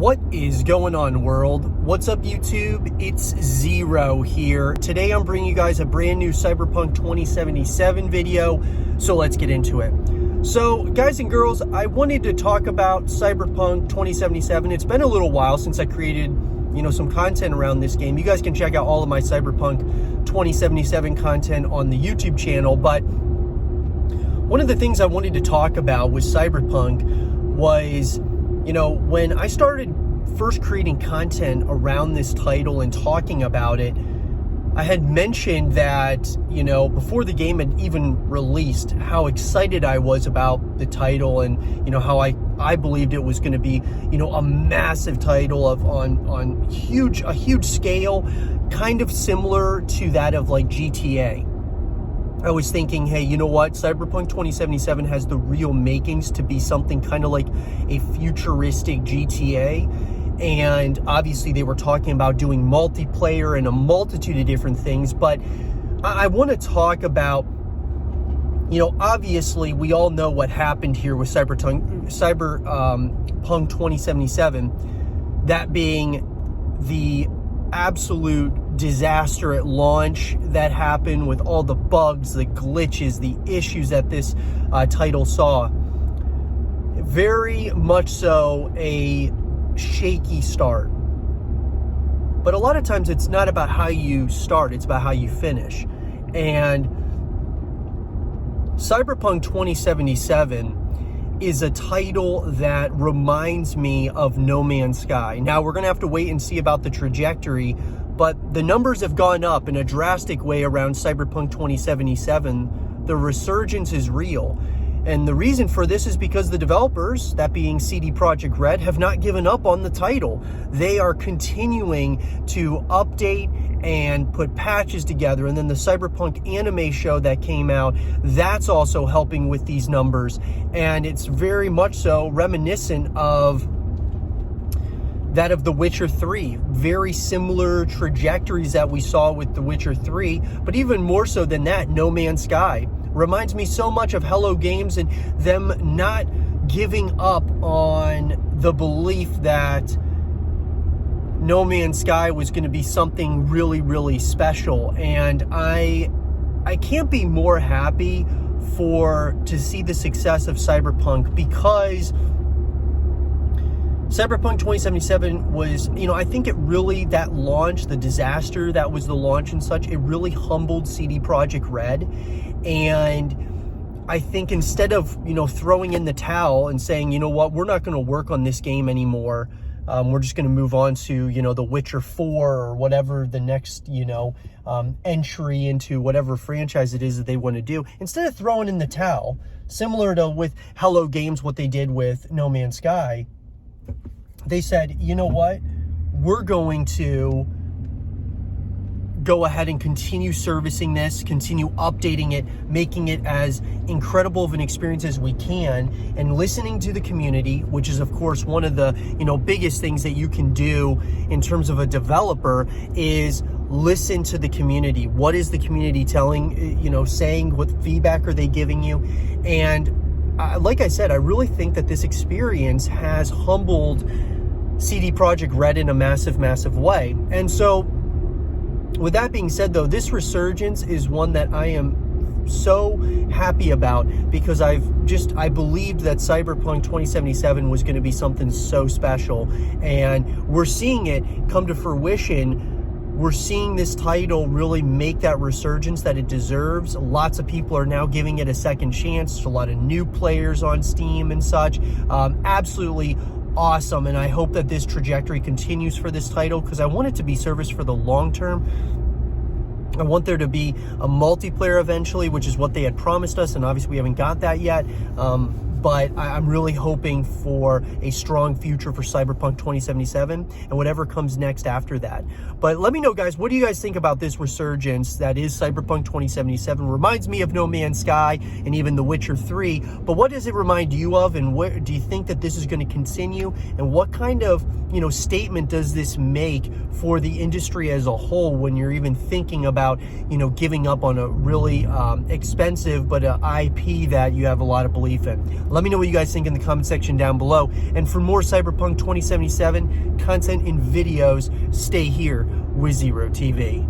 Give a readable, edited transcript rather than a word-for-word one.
What is going on, world? What's up, YouTube? It's Zero here. Today I'm bringing you guys a brand new Cyberpunk 2077 video, so let's get into it. So, guys and girls, I wanted to talk about Cyberpunk 2077. It's been a little while since I created, some content around this game. You guys can check out all of my Cyberpunk 2077 content on the YouTube channel, but one of the things I wanted to talk about with Cyberpunk was, when I started first creating content around this title and talking about it, I had mentioned that, before the game had even released, how excited I was about the title and, how I believed it was going to be, a massive title on a huge scale, kind of similar to that of like GTA. I was thinking, hey, you know what? Cyberpunk 2077 has the real makings to be something kind of like a futuristic GTA. And obviously they were talking about doing multiplayer and a multitude of different things. But I want to talk about, obviously we all know what happened here with Cyberpunk 2077. That being the absolute disaster at launch that happened with all the bugs, the glitches, the issues that this title saw. Very much so a shaky start. But a lot of times it's not about how you start, it's about how you finish. And Cyberpunk 2077 is a title that reminds me of No Man's Sky. Now, we're going to have to wait and see about the trajectory, but the numbers have gone up in a drastic way around Cyberpunk 2077. The resurgence is real. And the reason for this is because the developers, that being CD Projekt Red, have not given up on the title. They are continuing to update and put patches together. And then the Cyberpunk anime show that came out, that's also helping with these numbers. And it's very much so reminiscent of that of The Witcher 3. Very similar trajectories that we saw with The Witcher 3, but even more so than that, No Man's Sky. Reminds me so much of Hello Games and them not giving up on the belief that No Man's Sky was going to be something really, really special. And I can't be more happy to see the success of Cyberpunk, because Cyberpunk 2077 was, I think it really, that launch, the disaster that was the launch and such, it really humbled CD Projekt Red. And I think instead of, throwing in the towel and saying, you know what, we're not going to work on this game anymore, we're just going to move on to, The Witcher 4 or whatever the next, entry into whatever franchise it is that they want to do. Instead of throwing in the towel, similar to with Hello Games, what they did with No Man's Sky, they said, you know what, we're going to go ahead and continue servicing this, continue updating it, making it as incredible of an experience as we can, and listening to the community, which is, of course, one of the, biggest things that you can do in terms of a developer, is listen to the community. What is the community telling, saying? What feedback are they giving you? And like I said, I really think that this experience has humbled CD Projekt Red in a massive, massive way. And so, with that being said, though, this resurgence is one that I am so happy about, because I believed that Cyberpunk 2077 was going to be something so special, and we're seeing it come to fruition. We're seeing this title really make that resurgence that it deserves. Lots of people are now giving it a second chance. There's a lot of new players on Steam and such. Absolutely awesome, and I hope that this trajectory continues for this title, because I want it to be serviced for the long term. I want there to be a multiplayer eventually, which is what they had promised us, and obviously we haven't got that yet. But I'm really hoping for a strong future for Cyberpunk 2077 and whatever comes next after that. But let me know, guys, what do you guys think about this resurgence that is Cyberpunk 2077? Reminds me of No Man's Sky and even The Witcher 3, but what does it remind you of, and where do you think that this is going to continue, and what kind of, statement does this make for the industry as a whole when you're even thinking about, giving up on a really expensive but an IP that you have a lot of belief in? Let me know what you guys think in the comment section down below. And for more Cyberpunk 2077 content and videos, stay here with Zero TV.